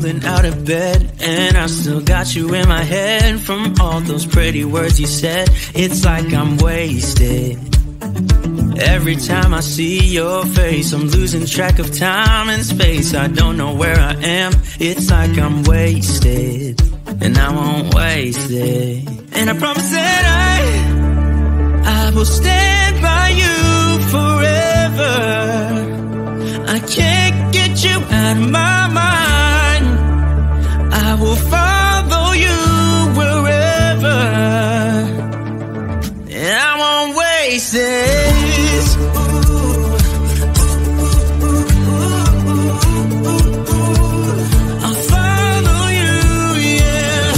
rolling out of bed, and I still got you in my head from all those pretty words you said. It's like I'm wasted. Every time I see your face, I'm losing track of time and space. I don't know where I am. It's like I'm wasted, and I won't waste it. And I promise that I will stand by you forever. I can't get you out of my mind. I will follow you wherever, and I won't waste this. I'll follow you, yeah.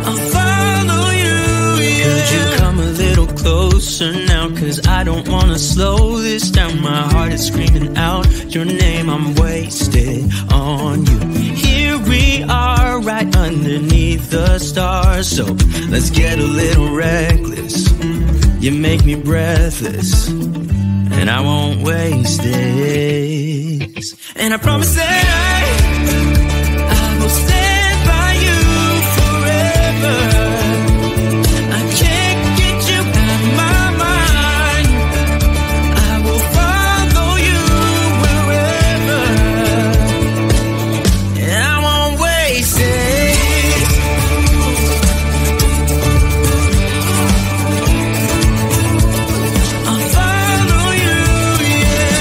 I'll follow you, yeah. Could you come a little closer now? 'Cause I don't wanna slow this down. My heart is screaming out your name. I'm wasted on you. Here we are, right underneath the stars. So let's get a little reckless. You make me breathless, and I won't waste this. And I promise that I will stand by you forever. I can't get you out of my mind. I will follow you wherever, and I won't waste it. I'll follow you, yeah.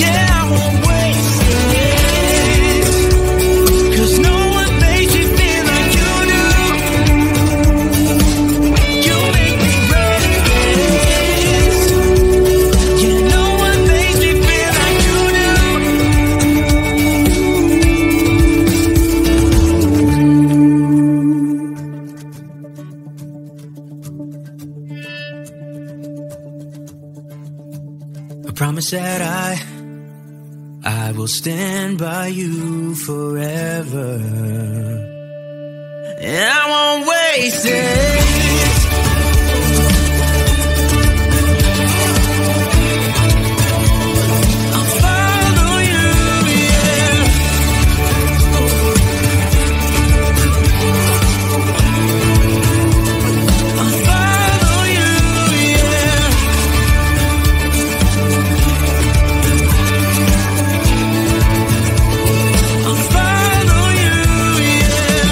Yeah, I won't waste it. 'Cause no one makes me feel like you do. You make me restless. Yeah, no one makes me feel like you do. I promise that I will stand by you forever, and I won't waste it. I'll follow you, yeah. I'll follow you, yeah. I'll follow you, yeah.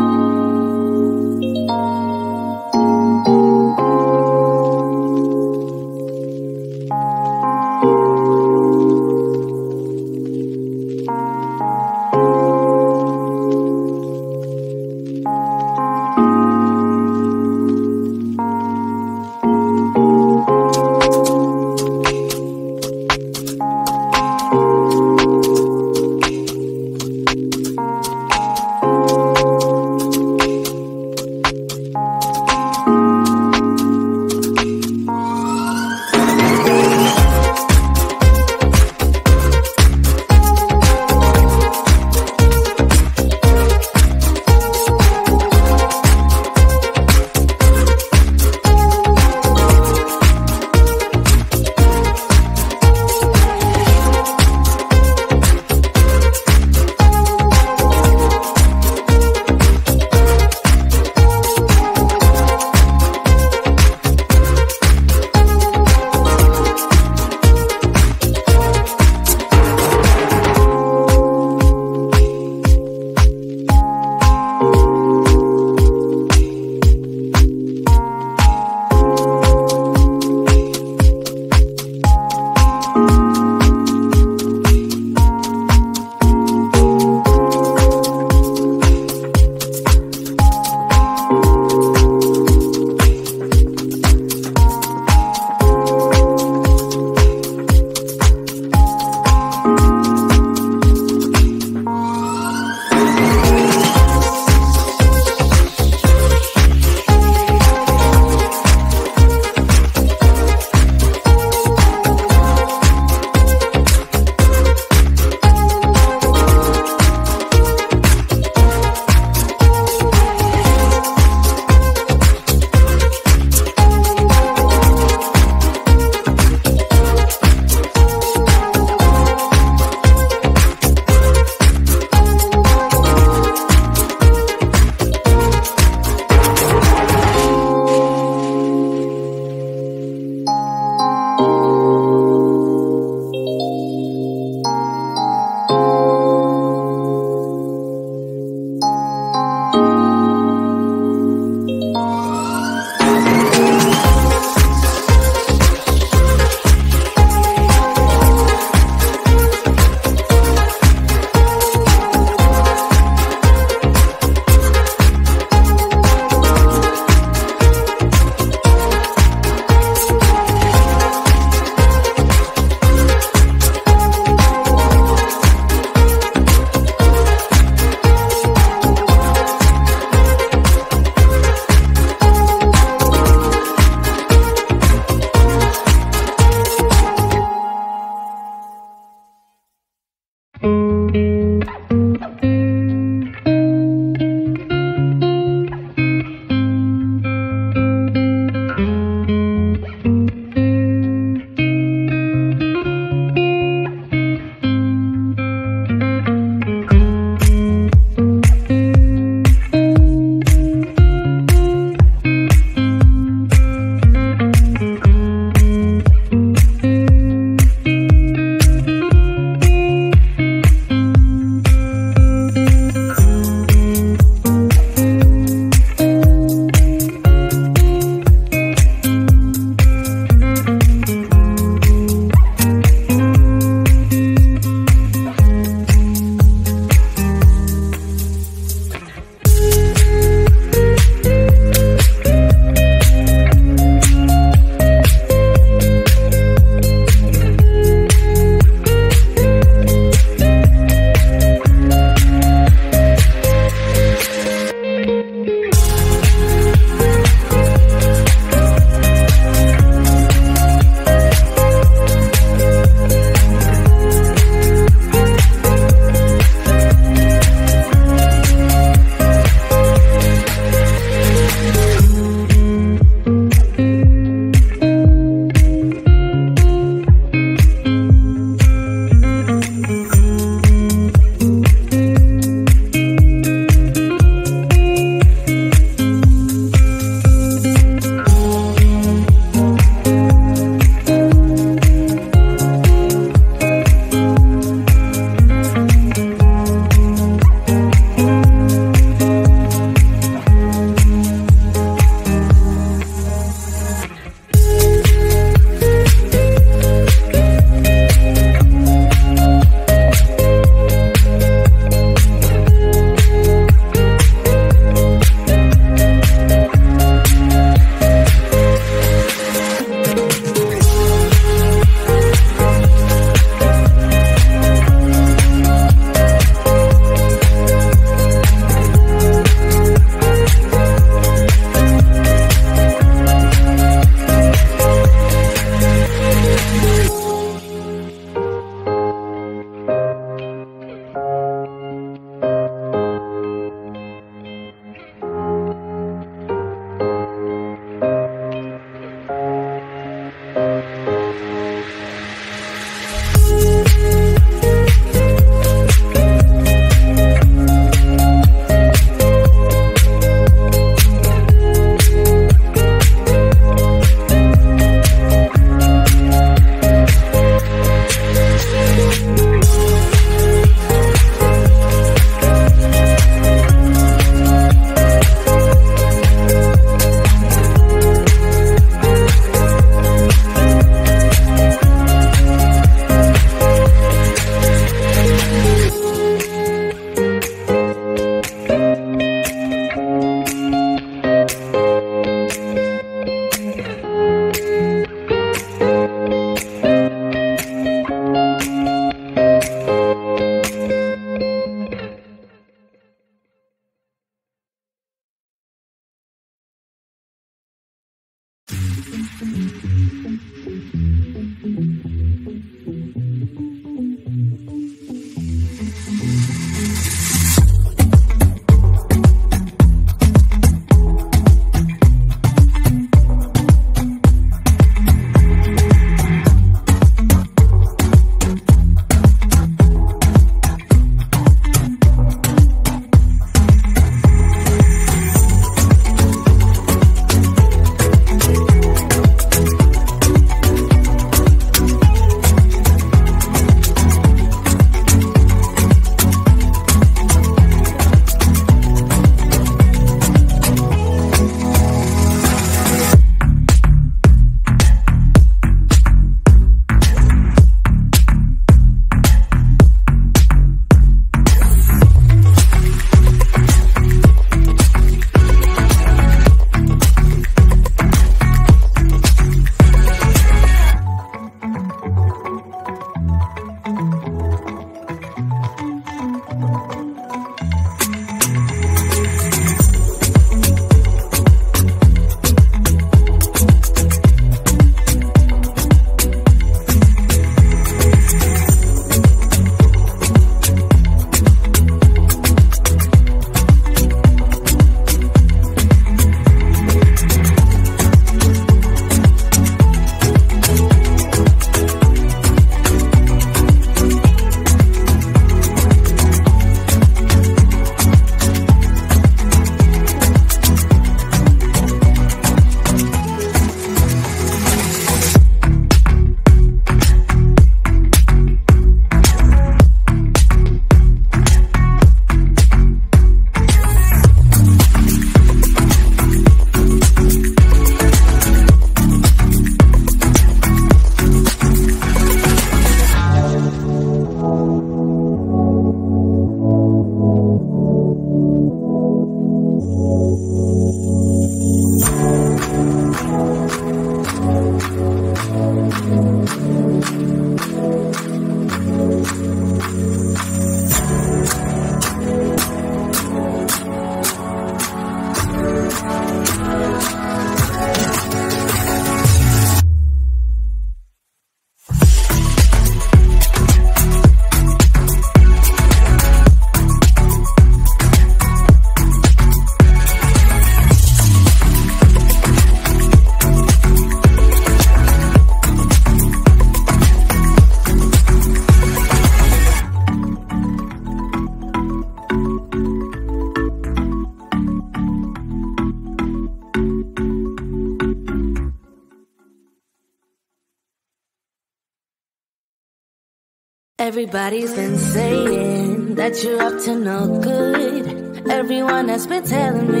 Everybody's been saying that you're up to no good. Everyone has been telling me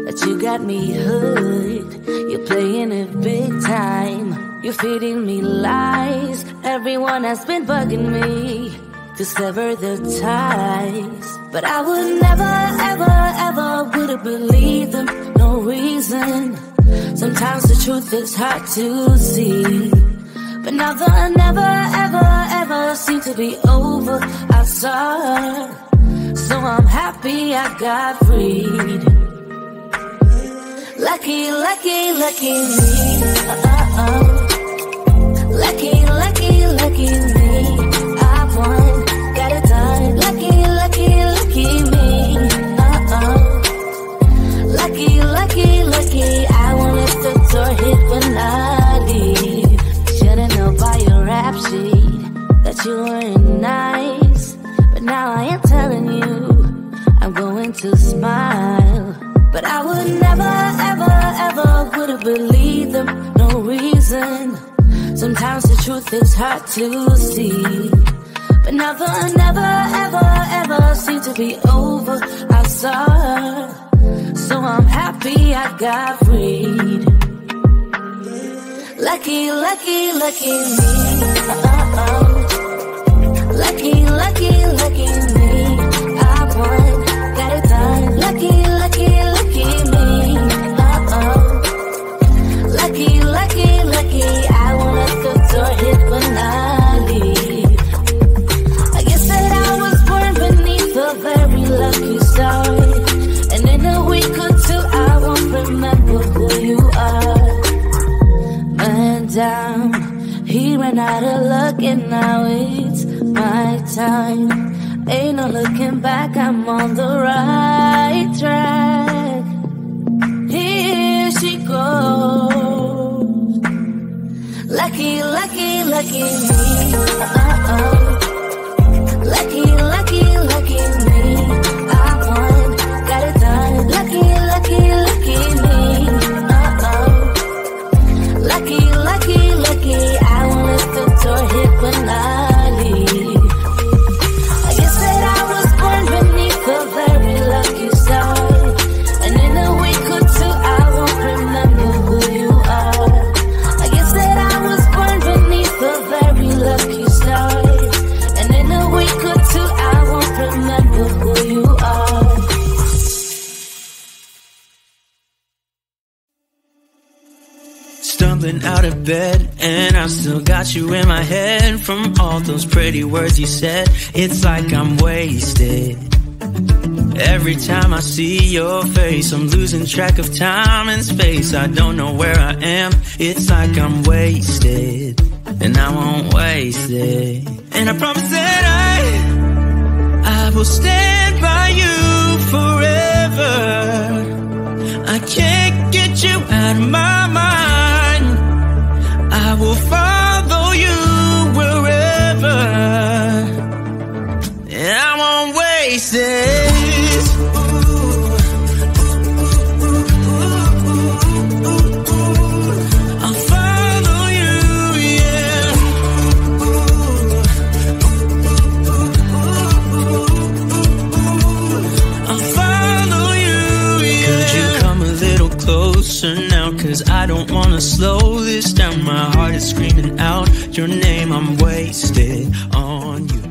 that you got me hooked. You're playing it big time. You're feeding me lies. Everyone has been bugging me to sever the ties. But I would never, ever, ever would have believed them. No reason. Sometimes the truth is hard to see. But now the never, ever, ever seem to be over. I saw her, so I'm happy I got freed. Lucky, lucky, lucky me. Lucky, lucky, lucky me. I won, got it done. Lucky, lucky, lucky me. Lucky, lucky, lucky. I won't let the door hit when I leave. Should've known by your rap sheet that you weren't nice. But now I am telling you, I'm going to smile. But I would never, ever, ever would have believed them. No reason. Sometimes the truth is hard to see. But now the never, ever, ever seem to be over. I saw her, so I'm happy I got freed. Lucky, lucky, lucky me. Lucky, lucky, lucky me. I won, got it done. Lucky, lucky, lucky me. Lucky, lucky, lucky. I won't let the door hit when I leave. I guess that I was born beneath a very lucky star. And in a week or two I won't remember who you are. Man down, he ran out of luck and now it's my time. Ain't no looking back, I'm on the right track. Here she goes. Lucky, lucky, lucky me. Lucky, lucky, lucky me. I won, got it done. Lucky, lucky, lucky me. Lucky, lucky, lucky. I won't let the door hit when I leave. I guess that I was born beneath a very lucky star. And in a week or two I won't remember who you are. I guess that I was born beneath a very lucky star. And in a week or two I won't remember who you are. Stumbling out of bed, and I still got you in my head. From all those pretty words you said, it's like I'm wasted. Every time I see your face, I'm losing track of time and space. I don't know where I am, it's like I'm wasted. And I won't waste it. And I promise that I will stand by you forever. I can't get you out of my mind. I will follow you wherever. And I won't waste it. I'll follow you, yeah. I'll follow you, yeah. Could you come a little closer now? 'Cause I don't wanna slow this down. My heart is screaming out your name. I'm wasted on you.